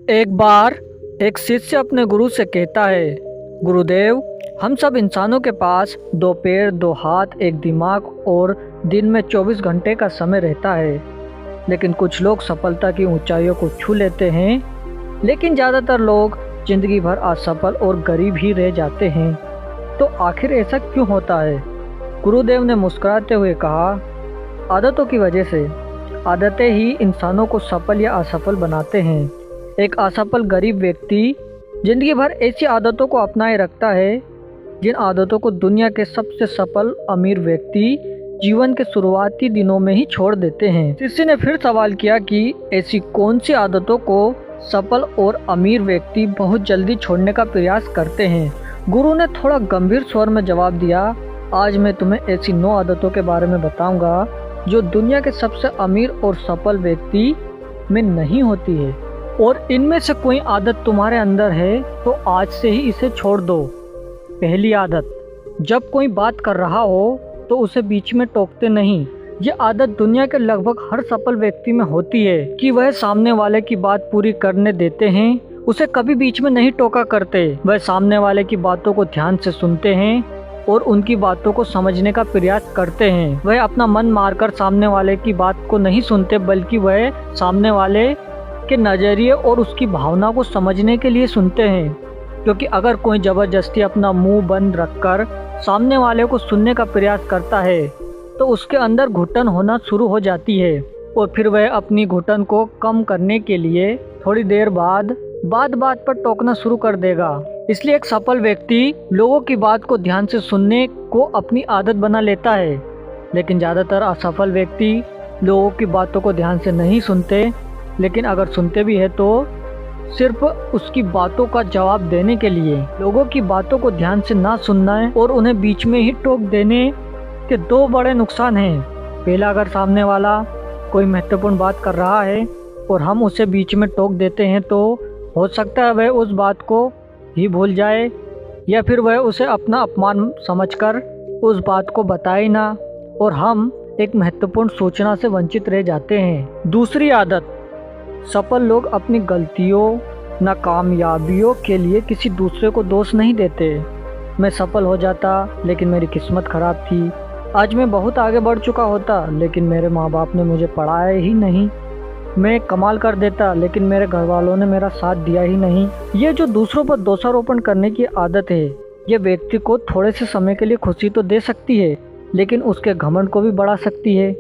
एक बार एक शिष्य अपने गुरु से कहता है, गुरुदेव, हम सब इंसानों के पास दो पैर, दो हाथ, एक दिमाग और दिन में 24 घंटे का समय रहता है। लेकिन कुछ लोग सफलता की ऊंचाइयों को छू लेते हैं, लेकिन ज़्यादातर लोग जिंदगी भर असफल और गरीब ही रह जाते हैं। तो आखिर ऐसा क्यों होता है? गुरुदेव ने मुस्कुराते हुए कहा, आदतों की वजह से। आदतें ही इंसानों को सफल या असफल बनाते हैं। एक असफल गरीब व्यक्ति जिंदगी भर ऐसी आदतों को अपनाए रखता है जिन आदतों को दुनिया के सबसे सफल अमीर व्यक्ति जीवन के शुरुआती दिनों में ही छोड़ देते हैं। शिष्य ने फिर सवाल किया कि ऐसी कौन सी आदतों को सफल और अमीर व्यक्ति बहुत जल्दी छोड़ने का प्रयास करते हैं। गुरु ने थोड़ा गंभीर स्वर में जवाब दिया, आज मैं तुम्हें ऐसी 9 आदतों के बारे में बताऊंगा जो दुनिया के सबसे अमीर और सफल व्यक्ति में नहीं होती है, और इनमें से कोई आदत तुम्हारे अंदर है तो आज से ही इसे छोड़ दो। पहली आदत, जब कोई बात कर रहा हो तो उसे बीच में टोकते नहीं। ये आदत दुनिया के लगभग हर सफल व्यक्ति में होती है कि वह सामने वाले की बात पूरी करने देते हैं, उसे कभी बीच में नहीं टोका करते। वह सामने वाले की बातों को ध्यान से सुनते हैं और उनकी बातों को समझने का प्रयास करते हैं। वह अपना मन मारकर सामने वाले की बात को नहीं सुनते, बल्कि वह सामने वाले के नज़रिए और उसकी भावना को समझने के लिए सुनते हैं। क्योंकि अगर कोई ज़बरदस्ती अपना मुंह बंद रखकर सामने वाले को सुनने का प्रयास करता है तो उसके अंदर घुटन होना शुरू हो जाती है, और फिर वह अपनी घुटन को कम करने के लिए थोड़ी देर बाद बात पर टोकना शुरू कर देगा। इसलिए एक सफल व्यक्ति लोगों की बात को ध्यान से सुनने को अपनी आदत बना लेता है। लेकिन ज़्यादातर असफल व्यक्ति लोगों की बातों को ध्यान से नहीं सुनते, लेकिन अगर सुनते भी है तो सिर्फ उसकी बातों का जवाब देने के लिए। लोगों की बातों को ध्यान से ना सुनना है और उन्हें बीच में ही टोक देने के 2 बड़े नुकसान हैं। पहला, अगर सामने वाला कोई महत्वपूर्ण बात कर रहा है और हम उसे बीच में टोक देते हैं तो हो सकता है वह उस बात को ही भूल जाए, या फिर वह उसे अपना अपमान समझकर उस बात को बताए ना, और हम एक महत्वपूर्ण सूचना से वंचित रह जाते हैं। दूसरी आदत, सफल लोग अपनी गलतियों, नाकामयाबियों के लिए किसी दूसरे को दोष नहीं देते। मैं सफल हो जाता लेकिन मेरी किस्मत खराब थी, आज मैं बहुत आगे बढ़ चुका होता लेकिन मेरे माँ बाप ने मुझे पढ़ाया ही नहीं, मैं कमाल कर देता लेकिन मेरे घर वालों ने मेरा साथ दिया ही नहीं। ये जो दूसरों पर दोषारोपण करने की आदत है, ये व्यक्ति को थोड़े से समय के लिए खुशी तो दे सकती है, लेकिन उसके घमंड को भी बढ़ा सकती है,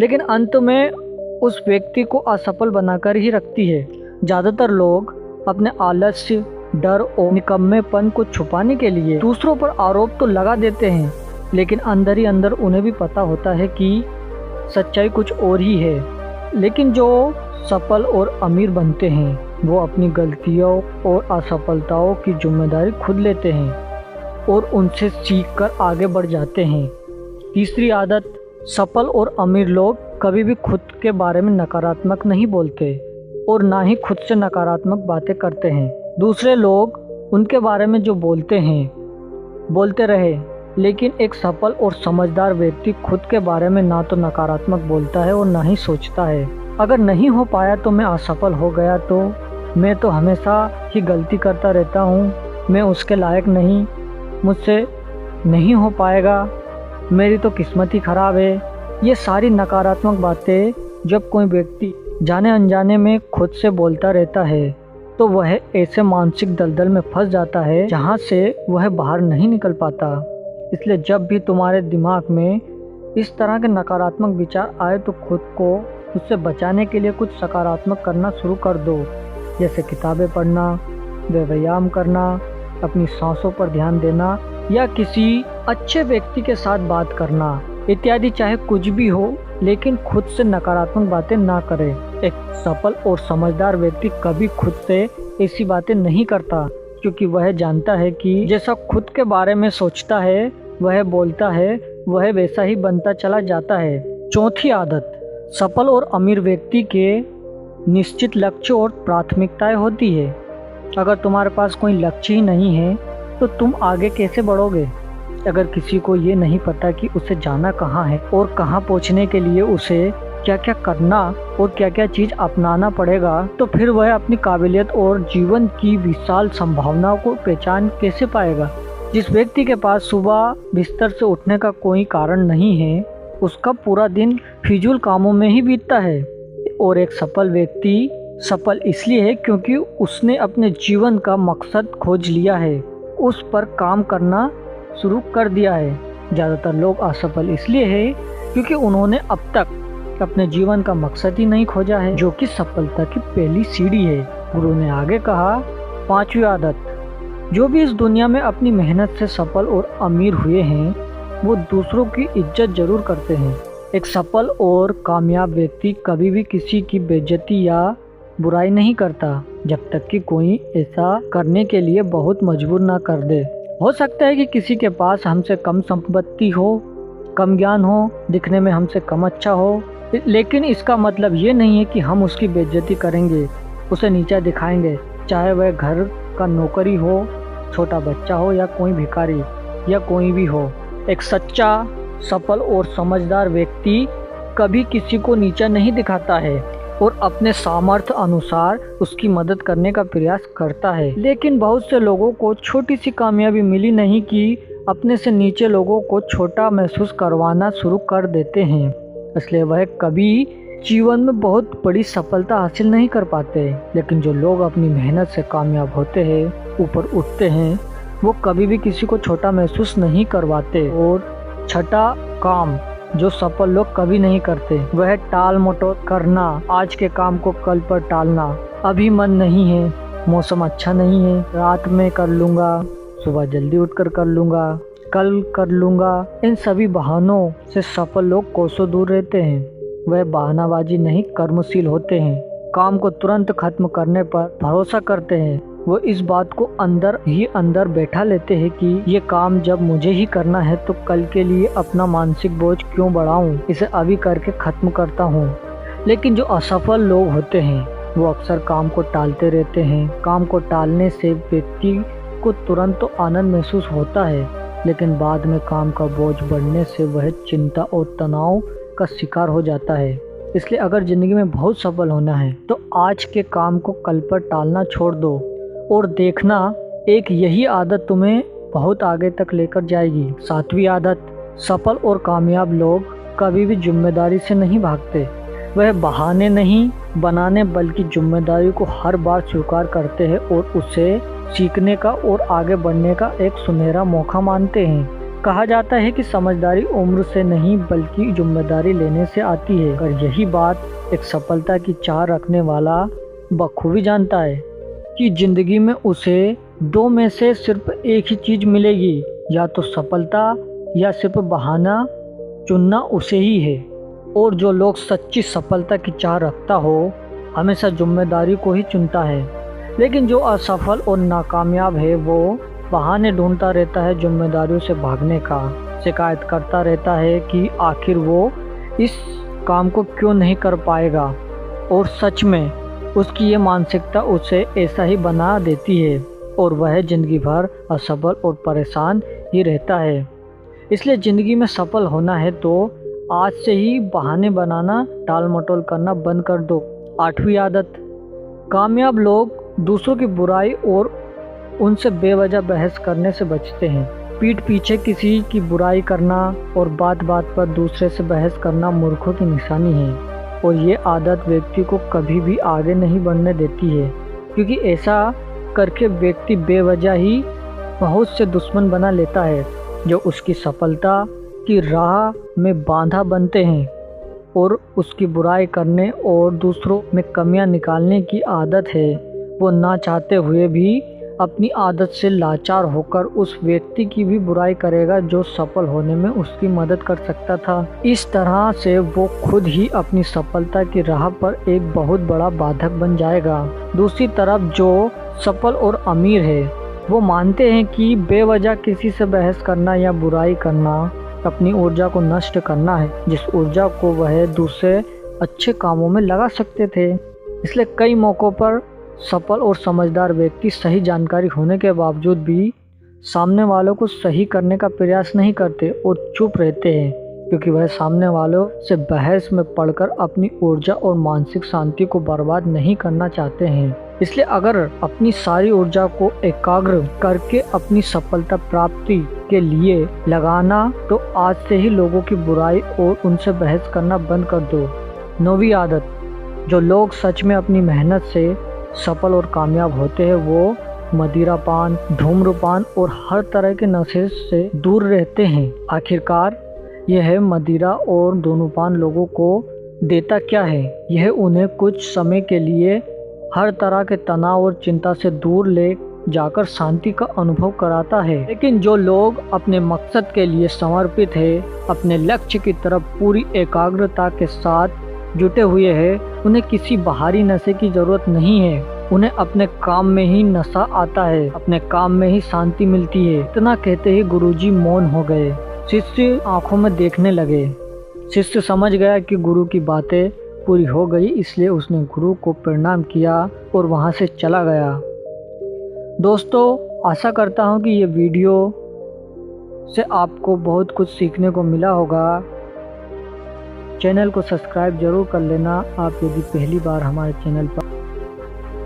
लेकिन अंत में उस व्यक्ति को असफल बनाकर ही रखती है। ज़्यादातर लोग अपने आलस्य, डर और निकम्मेपन को छुपाने के लिए दूसरों पर आरोप तो लगा देते हैं, लेकिन अंदर ही अंदर उन्हें भी पता होता है कि सच्चाई कुछ और ही है। लेकिन जो सफल और अमीर बनते हैं वो अपनी गलतियों और असफलताओं की जिम्मेदारी खुद लेते हैं और उनसे सीखकर आगे बढ़ जाते हैं। तीसरी आदत, सफल और अमीर लोग कभी भी खुद के बारे में नकारात्मक नहीं बोलते और ना ही खुद से नकारात्मक बातें करते हैं। दूसरे लोग उनके बारे में जो बोलते हैं बोलते रहे, लेकिन एक सफल और समझदार व्यक्ति खुद के बारे में ना तो नकारात्मक बोलता है और ना ही सोचता है, अगर नहीं हो पाया तो मैं असफल हो गया, तो मैं तो हमेशा ही गलती करता रहता हूँ, मैं उसके लायक नहीं, मुझसे नहीं हो पाएगा, मेरी तो किस्मत ही खराब है। ये सारी नकारात्मक बातें जब कोई व्यक्ति जाने अनजाने में खुद से बोलता रहता है तो वह ऐसे मानसिक दलदल में फंस जाता है जहाँ से वह बाहर नहीं निकल पाता। इसलिए जब भी तुम्हारे दिमाग में इस तरह के नकारात्मक विचार आए तो खुद को उससे बचाने के लिए कुछ सकारात्मक करना शुरू कर दो, जैसे किताबें पढ़ना, व्यायाम करना, अपनी सांसों पर ध्यान देना या किसी अच्छे व्यक्ति के साथ बात करना इत्यादि। चाहे कुछ भी हो, लेकिन खुद से नकारात्मक बातें ना करें। एक सफल और समझदार व्यक्ति कभी खुद से ऐसी बातें नहीं करता, क्योंकि वह जानता है कि जैसा खुद के बारे में सोचता है वह बोलता है, वह वैसा ही बनता चला जाता है। चौथी आदत, सफल और अमीर व्यक्ति के निश्चित लक्ष्य और प्राथमिकताएं होती है। अगर तुम्हारे पास कोई लक्ष्य ही नहीं है तो तुम आगे कैसे बढ़ोगे? अगर किसी को ये नहीं पता कि उसे जाना कहाँ है और कहाँ पहुँचने के लिए उसे क्या क्या करना और क्या क्या चीज अपनाना पड़ेगा, तो फिर वह अपनी काबिलियत और जीवन की विशाल संभावनाओं को पहचान कैसे पाएगा। जिस व्यक्ति के पास सुबह बिस्तर से उठने का कोई कारण नहीं है, उसका पूरा दिन फिजूल कामों में ही बीतता है। और एक सफल व्यक्ति सफल इसलिए है क्योंकि उसने अपने जीवन का मकसद खोज लिया है, उस पर काम करना शुरू कर दिया है। ज़्यादातर लोग असफल इसलिए है क्योंकि उन्होंने अब तक अपने जीवन का मकसद ही नहीं खोजा है, जो कि सफलता की पहली सीढ़ी है। गुरु ने आगे कहा, 5वीं आदत, जो भी इस दुनिया में अपनी मेहनत से सफल और अमीर हुए हैं वो दूसरों की इज्जत जरूर करते हैं। एक सफल और कामयाब व्यक्ति कभी भी किसी की बेइज्जती या बुराई नहीं करता, जब तक कि कोई ऐसा करने के लिए बहुत मजबूर ना कर दे। हो सकता है कि किसी के पास हमसे कम संपत्ति हो, कम ज्ञान हो, दिखने में हमसे कम अच्छा हो, लेकिन इसका मतलब ये नहीं है कि हम उसकी बेइज्जती करेंगे, उसे नीचा दिखाएंगे, चाहे वह घर का नौकरी हो, छोटा बच्चा हो या कोई भिखारी या कोई भी हो। एक सच्चा, सफल और समझदार व्यक्ति कभी किसी को नीचा नहीं दिखाता है और अपने सामर्थ्य अनुसार उसकी मदद करने का प्रयास करता है। लेकिन बहुत से लोगों को छोटी सी कामयाबी मिली नहीं कि अपने से नीचे लोगों को छोटा महसूस करवाना शुरू कर देते हैं, इसलिए वह कभी जीवन में बहुत बड़ी सफलता हासिल नहीं कर पाते। लेकिन जो लोग अपनी मेहनत से कामयाब होते हैं, ऊपर उठते हैं, वो कभी भी किसी को छोटा महसूस नहीं करवाते। और छठा काम जो सफल लोग कभी नहीं करते, वह टाल मटोल करना, आज के काम को कल पर टालना। अभी मन नहीं है, मौसम अच्छा नहीं है, रात में कर लूँगा, सुबह जल्दी उठकर कर लूँगा, कल कर लूँगा, इन सभी बहानों से सफल लोग कोसों दूर रहते हैं। वह बहानाबाजी नहीं, कर्मशील होते हैं, काम को तुरंत खत्म करने पर भरोसा करते हैं। वो इस बात को अंदर ही अंदर बैठा लेते हैं कि ये काम जब मुझे ही करना है तो कल के लिए अपना मानसिक बोझ क्यों बढ़ाऊं, इसे अभी करके खत्म करता हूँ। लेकिन जो असफल लोग होते हैं वो अक्सर काम को टालते रहते हैं। काम को टालने से व्यक्ति को तुरंत तो आनंद महसूस होता है, लेकिन बाद में काम का बोझ बढ़ने से वह चिंता और तनाव का शिकार हो जाता है। इसलिए अगर ज़िंदगी में बहुत सफल होना है तो आज के काम को कल पर टालना छोड़ दो और देखना, एक यही आदत तुम्हें बहुत आगे तक लेकर जाएगी। 7वीं आदत, सफल और कामयाब लोग कभी भी जिम्मेदारी से नहीं भागते। वह बहाने नहीं बनाने बल्कि जिम्मेदारी को हर बार स्वीकार करते हैं और उसे सीखने का और आगे बढ़ने का एक सुनहरा मौका मानते हैं। कहा जाता है कि समझदारी उम्र से नहीं बल्कि जिम्मेदारी लेने से आती है, और यही बात एक सफलता की चाह रखने वाला बखूबी जानता है कि जिंदगी में उसे 2 में से सिर्फ एक ही चीज़ मिलेगी, या तो सफलता या सिर्फ बहाना चुनना उसे ही है। और जो लोग सच्ची सफलता की चाह रखता हो हमेशा जिम्मेदारी को ही चुनता है। लेकिन जो असफल और नाकामयाब है वो बहाने ढूंढता रहता है जिम्मेदारियों से भागने का, शिकायत करता रहता है कि आखिर वो इस काम को क्यों नहीं कर पाएगा, और सच में उसकी ये मानसिकता उसे ऐसा ही बना देती है और वह जिंदगी भर असफल और परेशान ही रहता है। इसलिए ज़िंदगी में सफल होना है तो आज से ही बहाने बनाना, टाल मटोल करना बंद कर दो। 8वीं आदत, कामयाब लोग दूसरों की बुराई और उनसे बेवजह बहस करने से बचते हैं। पीठ पीछे किसी की बुराई करना और बात बात पर दूसरे से बहस करना मूर्खों की निशानी है, और ये आदत व्यक्ति को कभी भी आगे नहीं बढ़ने देती है, क्योंकि ऐसा करके व्यक्ति बेवजह ही बहुत से दुश्मन बना लेता है जो उसकी सफलता की राह में बाधा बनते हैं। और उसकी बुराई करने और दूसरों में कमियां निकालने की आदत है, वो ना चाहते हुए भी अपनी आदत से लाचार होकर उस व्यक्ति की भी बुराई करेगा जो सफल होने में उसकी मदद कर सकता था। इस तरह से वो खुद ही अपनी सफलता की राह पर एक बहुत बड़ा बाधक बन जाएगा। दूसरी तरफ जो सफल और अमीर है वो मानते हैं कि बेवजह किसी से बहस करना या बुराई करना अपनी ऊर्जा को नष्ट करना है, जिस ऊर्जा को वह दूसरे अच्छे कामों में लगा सकते थे। इसलिए कई मौक़ों पर सफल और समझदार व्यक्ति सही जानकारी होने के बावजूद भी सामने वालों को सही करने का प्रयास नहीं करते और चुप रहते हैं। क्योंकि वह सामने वालों से बहस में पड़कर अपनी ऊर्जा और मानसिक शांति को बर्बाद नहीं करना चाहते हैं। इसलिए अगर अपनी सारी ऊर्जा को एकाग्र करके अपनी सफलता प्राप्ति के लिए लगाना, तो आज से ही लोगों की बुराई और उनसे बहस करना बंद कर दो। 9वीं आदत, जो लोग सच में अपनी मेहनत से सफल और कामयाब होते हैं वो मदिरापान, धूम्रपान और हर तरह के नशे से दूर रहते हैं। आखिरकार यह मदिरा और धूम्रपान लोगों को देता क्या है? यह उन्हें कुछ समय के लिए हर तरह के तनाव और चिंता से दूर ले जाकर शांति का अनुभव कराता है। लेकिन जो लोग अपने मकसद के लिए समर्पित है, अपने लक्ष्य की तरफ पूरी एकाग्रता के साथ जुटे हुए हैं, उन्हें किसी बाहरी नशे की जरूरत नहीं है। उन्हें अपने काम में ही नशा आता है, अपने काम में ही शांति मिलती है। इतना कहते ही गुरुजी मौन हो गए। शिष्य आंखों में देखने लगे। शिष्य समझ गया कि गुरु की बातें पूरी हो गई, इसलिए उसने गुरु को प्रणाम किया और वहां से चला गया। दोस्तों, आशा करता हूं कि ये वीडियो से आपको बहुत कुछ सीखने को मिला होगा। चैनल को सब्सक्राइब जरूर कर लेना आप यदि पहली बार हमारे चैनल पर